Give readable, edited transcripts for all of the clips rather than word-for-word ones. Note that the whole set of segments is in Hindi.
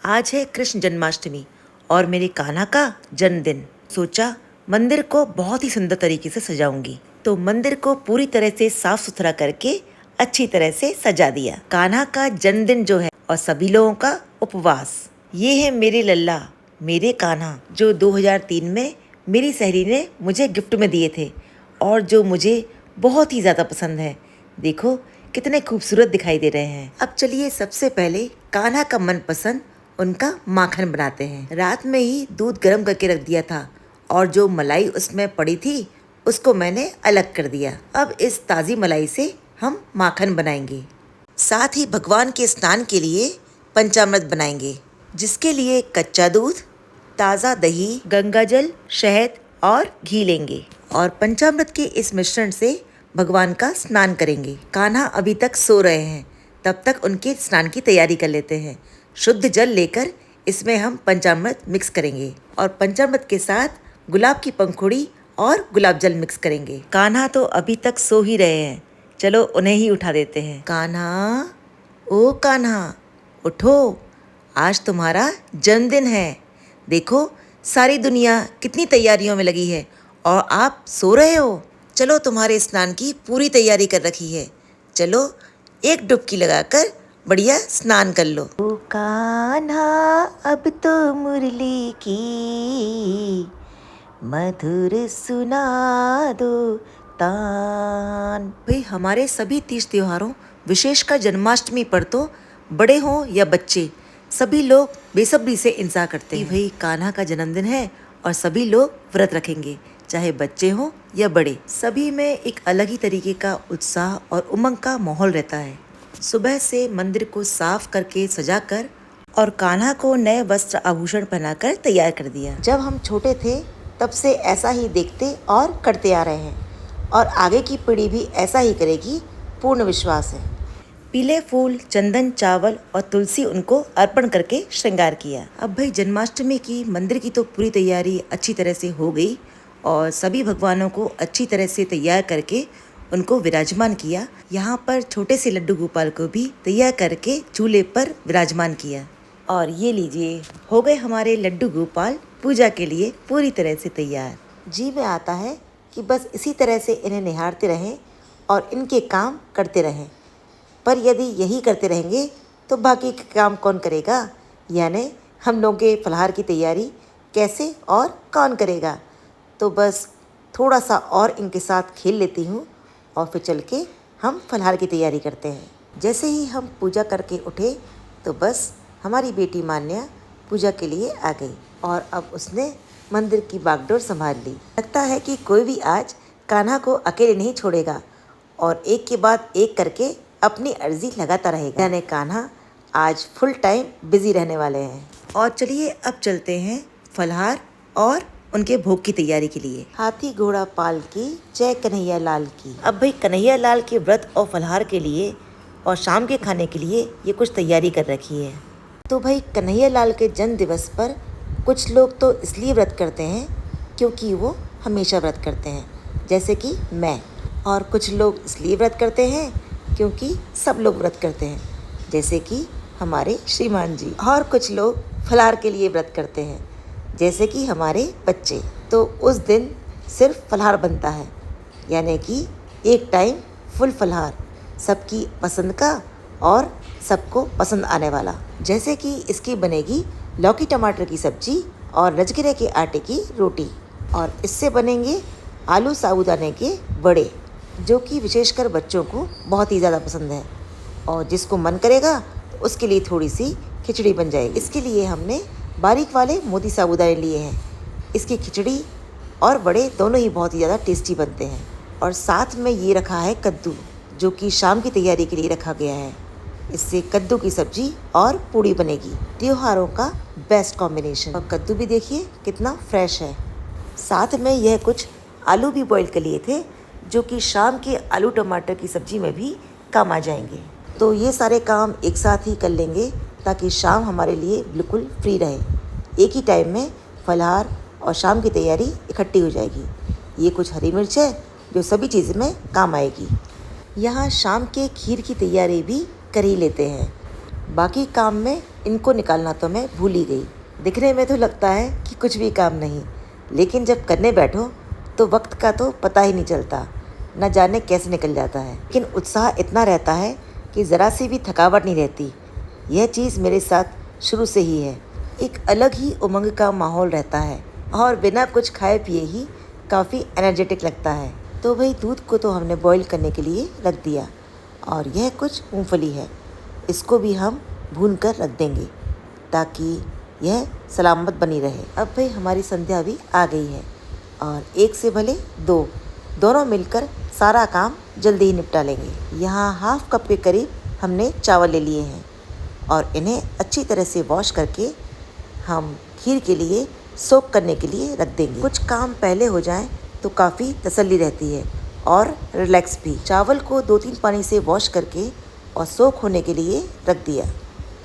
आज है कृष्ण जन्माष्टमी और मेरे कान्हा का जन्मदिन। सोचा मंदिर को बहुत ही सुंदर तरीके से सजाऊंगी, तो मंदिर को पूरी तरह से साफ सुथरा करके अच्छी तरह से सजा दिया। कान्हा का जन्मदिन जो है और सभी लोगों का उपवास। ये है मेरे लल्ला, मेरे कान्हा, जो 2003 में मेरी सहेली ने मुझे गिफ्ट में दिए थे और जो मुझे बहुत ही ज़्यादा पसंद है। देखो कितने खूबसूरत दिखाई दे रहे हैं। अब चलिए सबसे पहले कान्हा का मनपसंद उनका माखन बनाते हैं। रात में ही दूध गर्म करके रख दिया था और जो मलाई उसमें पड़ी थी उसको मैंने अलग कर दिया। अब इस ताज़ी मलाई से हम माखन बनाएंगे। साथ ही भगवान के स्नान के लिए पंचामृत बनाएंगे, जिसके लिए कच्चा दूध, ताज़ा दही, गंगाजल, शहद और घी लेंगे और पंचामृत के इस मिश्रण से भगवान का स्नान करेंगे। कान्हा अभी तक सो रहे हैं, तब तक उनके स्नान की तैयारी कर लेते हैं। शुद्ध जल लेकर इसमें हम पंचामृत मिक्स करेंगे और पंचामृत के साथ गुलाब की पंखुड़ी और गुलाब जल मिक्स करेंगे। कान्हा तो अभी तक सो ही रहे हैं, चलो उन्हें ही उठा देते हैं। कान्हा, ओ कान्हा, उठो, आज तुम्हारा जन्मदिन है। देखो सारी दुनिया कितनी तैयारियों में लगी है और आप सो रहे हो। चलो तुम्हारे स्नान की पूरी तैयारी कर रखी है, चलो एक डुबकी लगाकर बढ़िया स्नान कर लो। ओ कान्हा, अब तो मुरली की मधुर सुना दो तान। भाई हमारे सभी तीज त्योहारों, विशेषकर जन्माष्टमी पर तो बड़े हों या बच्चे, सभी लोग बेसब्री से इंतजार करते हैं। भाई कान्हा का जन्मदिन है और सभी लोग व्रत रखेंगे, चाहे बच्चे हों या बड़े। सभी में एक अलग ही तरीके का उत्साह और उमंग का माहौल रहता है। सुबह से मंदिर को साफ करके सजाकर और कान्हा को नए वस्त्र आभूषण पहनाकर तैयार कर दिया। जब हम छोटे थे तब से ऐसा ही देखते और करते आ रहे हैं और आगे की पीढ़ी भी ऐसा ही करेगी, पूर्ण विश्वास है। पीले फूल, चंदन, चावल और तुलसी उनको अर्पण करके श्रृंगार किया। अब भाई जन्माष्टमी की मंदिर की तो पूरी तैयारी अच्छी तरह से हो गई और सभी भगवानों को अच्छी तरह से तैयार करके उनको विराजमान किया। यहाँ पर छोटे से लड्डू गोपाल को भी तैयार करके चूल्हे पर विराजमान किया। और ये लीजिए, हो गए हमारे लड्डू गोपाल पूजा के लिए पूरी तरह से तैयार। जी में आता है कि बस इसी तरह से इन्हें निहारते रहें और इनके काम करते रहें, पर यदि यही करते रहेंगे तो बाकी के काम कौन करेगा, यानी हम लोगों के फलाहार की तैयारी कैसे और कौन करेगा। तो बस थोड़ा सा और इनके साथ खेल लेती हूँ और फिर चल के हम फलाहार की तैयारी करते हैं। जैसे ही हम पूजा करके उठे तो बस हमारी बेटी मान्या पूजा के लिए आ गई और अब उसने मंदिर की बागडोर संभाल ली। लगता है कि कोई भी आज कान्हा को अकेले नहीं छोड़ेगा और एक के बाद एक करके अपनी अर्जी लगाता रहेगा। यानी कान्हा आज फुल टाइम बिजी रहने वाले हैं। और चलिए अब चलते हैं फलाहार और उनके भोग की तैयारी के लिए। हाथी घोड़ा पाल की, जय कन्हैया लाल की। अब भाई कन्हैया लाल के व्रत और फलाहार के लिए और शाम के खाने के लिए ये कुछ तैयारी कर रखी है। तो भाई कन्हैया लाल के जन्म दिवस पर कुछ लोग तो इसलिए व्रत करते हैं क्योंकि वो हमेशा व्रत करते हैं, जैसे कि मैं। और कुछ लोग इसलिए व्रत करते हैं क्योंकि सब लोग व्रत करते हैं, जैसे कि हमारे श्रीमान जी। और कुछ लोग फलाहार के लिए व्रत करते हैं, जैसे कि हमारे बच्चे। तो उस दिन सिर्फ फलाहार बनता है, यानी कि एक टाइम फुल फलाहार, सबकी पसंद का और सबको पसंद आने वाला। जैसे कि इसकी बनेगी लौकी टमाटर की सब्जी और रजगिरे के आटे की रोटी, और इससे बनेंगे आलू साबूदाने के बड़े, जो कि विशेषकर बच्चों को बहुत ही ज़्यादा पसंद है। और जिसको मन करेगा तो उसके लिए थोड़ी सी खिचड़ी बन जाएगी। इसके लिए हमने बारीक वाले मोती साबूदाने लिए हैं। इसकी खिचड़ी और बड़े दोनों ही बहुत ही ज़्यादा टेस्टी बनते हैं। और साथ में ये रखा है कद्दू, जो कि शाम की तैयारी के लिए रखा गया है। इससे कद्दू की सब्जी और पूड़ी बनेगी। त्योहारों का बेस्ट कॉम्बिनेशन। और कद्दू भी देखिए कितना फ्रेश है। साथ में यह कुछ आलू भी बॉईल कर लिए थे, जो कि शाम के आलू टमाटर की सब्जी में भी काम आ जाएंगे। तो ये सारे काम एक साथ ही कर लेंगे ताकि शाम हमारे लिए बिल्कुल फ्री रहे। एक ही टाइम में फलाहार और शाम की तैयारी इकट्ठी हो जाएगी। ये कुछ हरी मिर्च है जो सभी चीज़ में काम आएगी। यहाँ शाम के खीर की तैयारी भी कर ही लेते हैं। बाकी काम में इनको निकालना तो मैं भूल ही गई। दिखने में तो लगता है कि कुछ भी काम नहीं, लेकिन जब करने बैठो तो वक्त का तो पता ही नहीं चलता, न जाने कैसे निकल जाता है। लेकिन उत्साह इतना रहता है कि ज़रा सी भी थकावट नहीं रहती। यह चीज़ मेरे साथ शुरू से ही है। एक अलग ही उमंग का माहौल रहता है और बिना कुछ खाए पिए ही काफ़ी एनर्जेटिक लगता है। तो भाई दूध को तो हमने बॉईल करने के लिए रख दिया और यह कुछ मूंगफली है, इसको भी हम भून कर रख देंगे ताकि यह सलामत बनी रहे। अब भाई हमारी संध्या भी आ गई है और एक से भले दो, दोनों मिलकर सारा काम जल्दी ही निपटा लेंगे। यहाँ हाफ कप के करीब हमने चावल ले लिए हैं और इन्हें अच्छी तरह से वॉश करके हम खीर के लिए सोक करने के लिए रख देंगे। कुछ काम पहले हो जाएं तो काफ़ी तसल्ली रहती है और रिलैक्स भी। चावल को 2-3 पानी से वॉश करके और सोक होने के लिए रख दिया,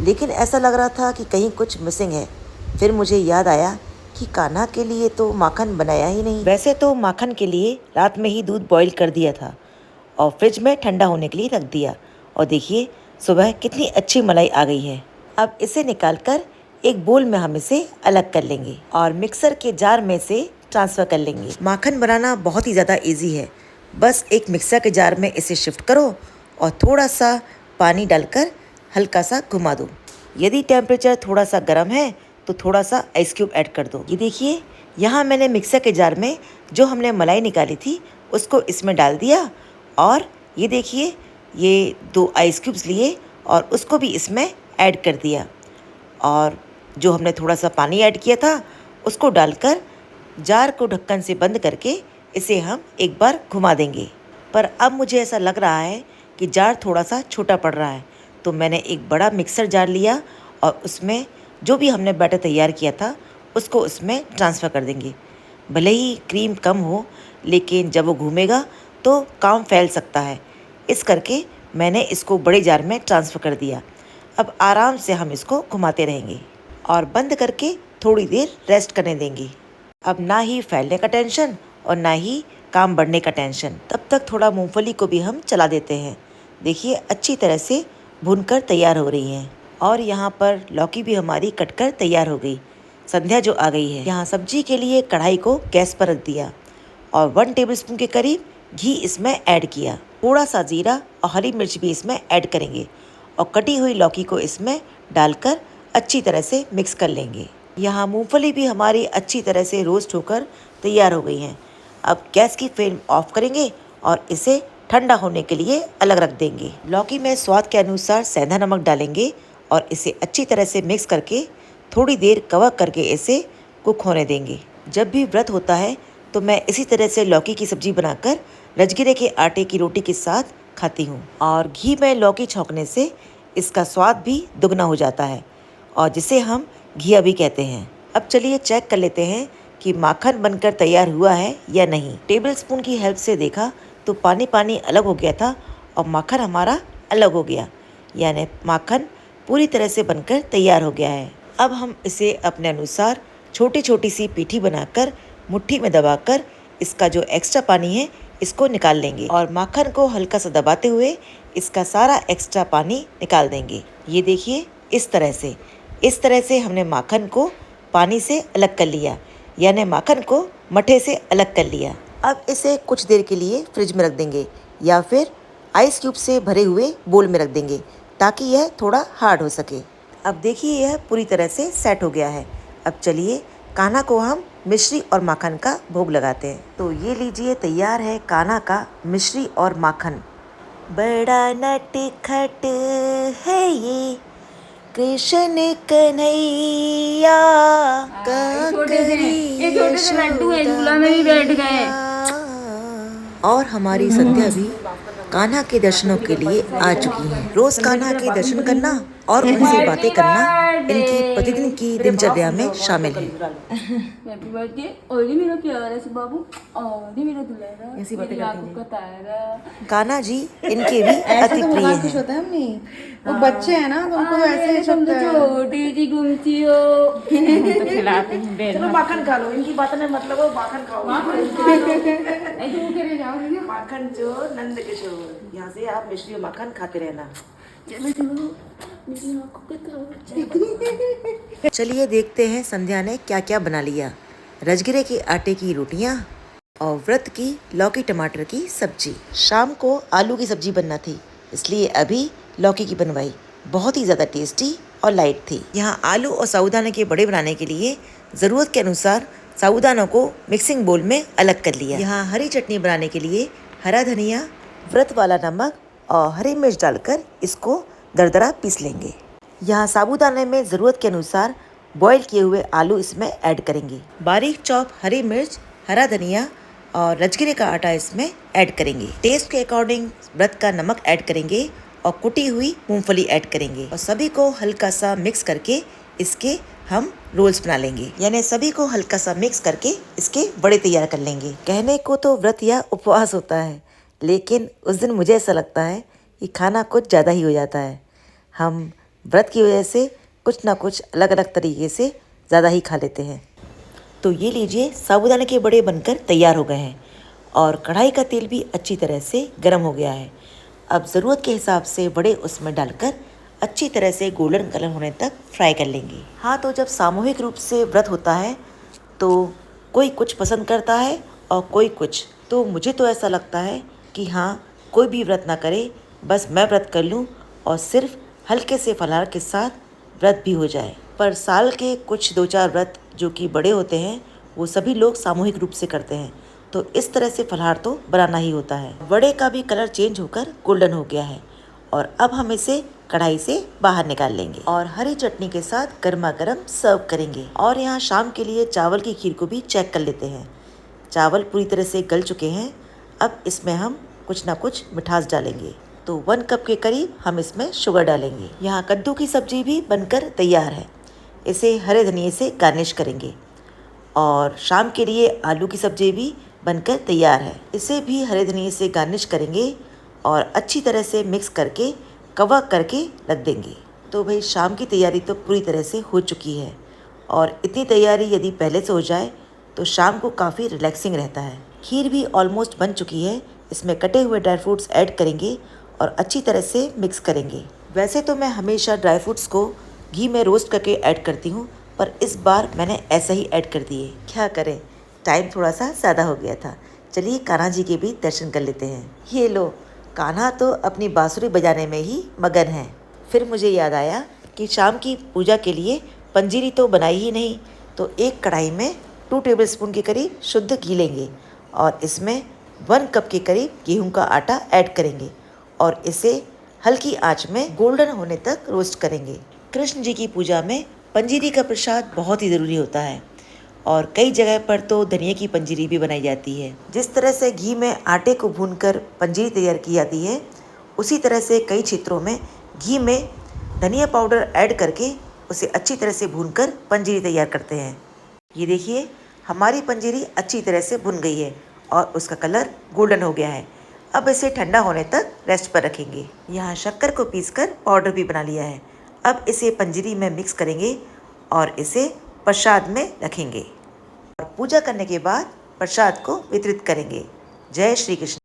लेकिन ऐसा लग रहा था कि कहीं कुछ मिसिंग है। फिर मुझे याद आया कि कान्हा के लिए तो माखन बनाया ही नहीं। वैसे तो माखन के लिए रात में ही दूध बॉईल कर दिया था और फ्रिज में ठंडा होने के लिए रख दिया, और देखिए सुबह कितनी अच्छी मलाई आ गई है। अब इसे निकालकर एक बोल में हम इसे अलग कर लेंगे और मिक्सर के जार में से ट्रांसफ़र कर लेंगे। माखन बनाना बहुत ही ज़्यादा इजी है। बस एक मिक्सर के जार में इसे शिफ्ट करो और थोड़ा सा पानी डालकर हल्का सा घुमा दो। यदि टेम्परेचर थोड़ा सा गर्म है तो थोड़ा सा आइस क्यूब ऐड कर दो। ये देखिए यहाँ मैंने मिक्सर के जार में जो हमने मलाई निकाली थी उसको इसमें डाल दिया, और ये देखिए ये 2 आइस क्यूब्स लिए और उसको भी इसमें ऐड कर दिया, और जो हमने थोड़ा सा पानी ऐड किया था उसको डालकर जार को ढक्कन से बंद करके इसे हम एक बार घुमा देंगे। पर अब मुझे ऐसा लग रहा है कि जार थोड़ा सा छोटा पड़ रहा है, तो मैंने एक बड़ा मिक्सर जार लिया और उसमें जो भी हमने बैटर तैयार किया था उसको उसमें ट्रांसफ़र कर देंगे। भले ही क्रीम कम हो, लेकिन जब वो घूमेगा तो काम फैल सकता है, इस करके मैंने इसको बड़े जार में ट्रांसफ़र कर दिया। अब आराम से हम इसको घुमाते रहेंगे और बंद करके थोड़ी देर रेस्ट करने देंगे। अब ना ही फैलने का टेंशन और ना ही काम बढ़ने का टेंशन। तब तक थोड़ा मूंगफली को भी हम चला देते हैं। देखिए अच्छी तरह से भूनकर तैयार हो रही हैं, और यहाँ पर लौकी भी हमारी कटकर तैयार हो गई। संध्या जो आ गई है। यहाँ सब्जी के लिए कढ़ाई को गैस पर रख दिया और 1 टेबलस्पून के करीब घी इसमें ऐड किया। थोड़ा सा जीरा और हरी मिर्च भी इसमें ऐड करेंगे और कटी हुई लौकी को इसमें डालकर अच्छी तरह से मिक्स कर लेंगे। यहाँ मूंगफली भी हमारी अच्छी तरह से रोस्ट होकर तैयार हो गई हैं। अब गैस की फ्लेम ऑफ करेंगे और इसे ठंडा होने के लिए अलग रख देंगे। लौकी में स्वाद के अनुसार सेंधा नमक डालेंगे और इसे अच्छी तरह से मिक्स करके थोड़ी देर कवर करके इसे कुक होने देंगे। जब भी व्रत होता है तो मैं इसी तरह से लौकी की सब्जी बनाकर राजगिरे के आटे की रोटी के साथ खाती हूँ, और घी में लौकी छौंकने से इसका स्वाद भी दुगना हो जाता है, और जिसे हम घिया भी कहते हैं। अब चलिए चेक कर लेते हैं कि माखन बनकर तैयार हुआ है या नहीं। टेबल स्पून की हेल्प से देखा तो पानी पानी अलग हो गया था और माखन हमारा अलग हो गया, यानी माखन पूरी तरह से बनकर तैयार हो गया है। अब हम इसे अपने अनुसार छोटी छोटी सी पीठी बनाकर मुट्ठी में दबाकर इसका जो एक्स्ट्रा पानी है इसको निकाल लेंगे, और माखन को हल्का सा दबाते हुए इसका सारा एक्स्ट्रा पानी निकाल देंगे। ये देखिए इस तरह से हमने माखन को पानी से अलग कर लिया, यानी माखन को मठे से अलग कर लिया। अब इसे कुछ देर के लिए फ्रिज में रख देंगे या फिर आइस क्यूब से भरे हुए बोल में रख देंगे ताकि यह थोड़ा हार्ड हो सके। अब देखिए यह पूरी तरह से सेट हो गया है। अब चलिए कान्हा को हम मिश्री और माखन का भोग लगाते हैं। तो ये लीजिए तैयार है कान्हा का मिश्री और माखन। बड़ा नटखट है ये कृष्ण कन्हैया का करी यशोदा। और हमारी संध्या भी कान्हा के दर्शनों के लिए आ चुकी हैं। रोज कान्हा के दर्शन करना और उनसे बातें करना इनकी प्रतिदिन की दिनचर्या में शामिल है। ऐसी बातें करते हैं। कान्हा जी इनके भी अति प्रिय हैं। वो बच्चे हैं ना, तो उनको ऐसे ही लगता है। छोटी सी घूमती हो तो खिलाते हैं। चलो माखन खा लो, इनकी बातों में मतलब हो माखन खाओ। माखन जो नंद किशोर, यहाँ से आप मिश्री और माखन खाते रहना। चलिए देखते हैं संध्या ने क्या क्या बना लिया। रजगिरे के आटे की रोटियां और व्रत की लौकी टमाटर की सब्जी। शाम को आलू की सब्जी बनना थी, इसलिए अभी लौकी की बनवाई। बहुत ही ज़्यादा टेस्टी और लाइट थी। यहाँ आलू और साबूदाने के बड़े बनाने के लिए ज़रूरत के अनुसार साबूदानों को मिक्सिंग बोल में अलग कर लिया। यहाँ हरी चटनी बनाने के लिए हरा धनिया, व्रत वाला नमक और हरी मिर्च डालकर इसको दरदरा पीस लेंगे। यहाँ साबूदाने में ज़रूरत के अनुसार बॉईल किए हुए आलू इसमें ऐड करेंगे। बारीक चॉप हरी मिर्च, हरा धनिया और रजगिरे का आटा इसमें ऐड करेंगे। टेस्ट के अकॉर्डिंग व्रत का नमक ऐड करेंगे और कुटी हुई मूंगफली ऐड करेंगे और सभी को हल्का सा मिक्स करके इसके हम रोल्स बना लेंगे। यानी सभी को हल्का सा मिक्स करके इसके बड़े तैयार कर लेंगे। कहने को तो व्रत या उपवास होता है, लेकिन उस दिन मुझे ऐसा लगता है कि खाना कुछ ज़्यादा ही हो जाता है। हम व्रत की वजह से कुछ ना कुछ अलग अलग तरीके से ज़्यादा ही खा लेते हैं। तो ये लीजिए, साबूदाने के बड़े बनकर तैयार हो गए हैं और कढ़ाई का तेल भी अच्छी तरह से गर्म हो गया है। अब ज़रूरत के हिसाब से बड़े उसमें डालकर अच्छी तरह से गोल्डन कलर होने तक फ्राई कर लेंगे। हाँ, तो जब सामूहिक रूप से व्रत होता है तो कोई कुछ पसंद करता है और कोई कुछ। तो मुझे तो ऐसा लगता है कि हाँ, कोई भी व्रत ना करे, बस मैं व्रत कर लूँ और सिर्फ हल्के से फलाहार के साथ व्रत भी हो जाए। पर साल के कुछ 2-4 व्रत जो कि बड़े होते हैं वो सभी लोग सामूहिक रूप से करते हैं, तो इस तरह से फलाहार तो बनाना ही होता है। वड़े का भी कलर चेंज होकर गोल्डन हो गया है और अब हम इसे कढ़ाई से बाहर निकाल लेंगे और हरी चटनी के साथ गर्मा गर्म सर्व करेंगे। और यहाँ शाम के लिए चावल की खीर को भी चेक कर लेते हैं। चावल पूरी तरह से गल चुके हैं। अब इसमें हम कुछ ना कुछ मिठास डालेंगे, तो 1 कप के करीब हम इसमें शुगर डालेंगे। यहाँ कद्दू की सब्जी भी बनकर तैयार है। इसे हरे धनिये से गार्निश करेंगे और शाम के लिए आलू की सब्जी भी बनकर तैयार है। इसे भी हरे धनिये से गार्निश करेंगे और अच्छी तरह से मिक्स करके कवर करके रख देंगे। तो भाई शाम की तैयारी तो पूरी तरह से हो चुकी है और इतनी तैयारी यदि पहले से हो जाए तो शाम को काफ़ी रिलैक्सिंग रहता है। खीर भी ऑलमोस्ट बन चुकी है। इसमें कटे हुए ड्राई फ्रूट्स ऐड करेंगे और अच्छी तरह से मिक्स करेंगे। वैसे तो मैं हमेशा ड्राई फ्रूट्स को घी में रोस्ट करके ऐड करती हूँ, पर इस बार मैंने ऐसा ही ऐड कर दिए। क्या करें, टाइम थोड़ा सा ज़्यादा हो गया था। चलिए कान्हा जी के भी दर्शन कर लेते हैं। ये लो, कान्हा तो अपनी बांसुरी बजाने में ही मगन है। फिर मुझे याद आया कि शाम की पूजा के लिए पंजीरी तो बनाई ही नहीं, तो एक कढ़ाई में 2 टेबलस्पून के करीब शुद्ध घी लेंगे और इसमें 1 कप के करीब गेहूं का आटा ऐड करेंगे और इसे हल्की आंच में गोल्डन होने तक रोस्ट करेंगे। कृष्ण जी की पूजा में पंजीरी का प्रसाद बहुत ही ज़रूरी होता है और कई जगह पर तो धनिया की पंजीरी भी बनाई जाती है। जिस तरह से घी में आटे को भूनकर पंजीरी तैयार की जाती है, उसी तरह से कई क्षेत्रों में घी में धनिया पाउडर ऐड करके उसे अच्छी तरह से भूनकर पंजीरी तैयार करते हैं। ये देखिए, हमारी पंजीरी अच्छी तरह से भुन गई है और उसका कलर गोल्डन हो गया है। अब इसे ठंडा होने तक रेस्ट पर रखेंगे। यहाँ शक्कर को पीसकर पाउडर भी बना लिया है। अब इसे पंजीरी में मिक्स करेंगे और इसे प्रसाद में रखेंगे और पूजा करने के बाद प्रसाद को वितरित करेंगे। जय श्री कृष्ण।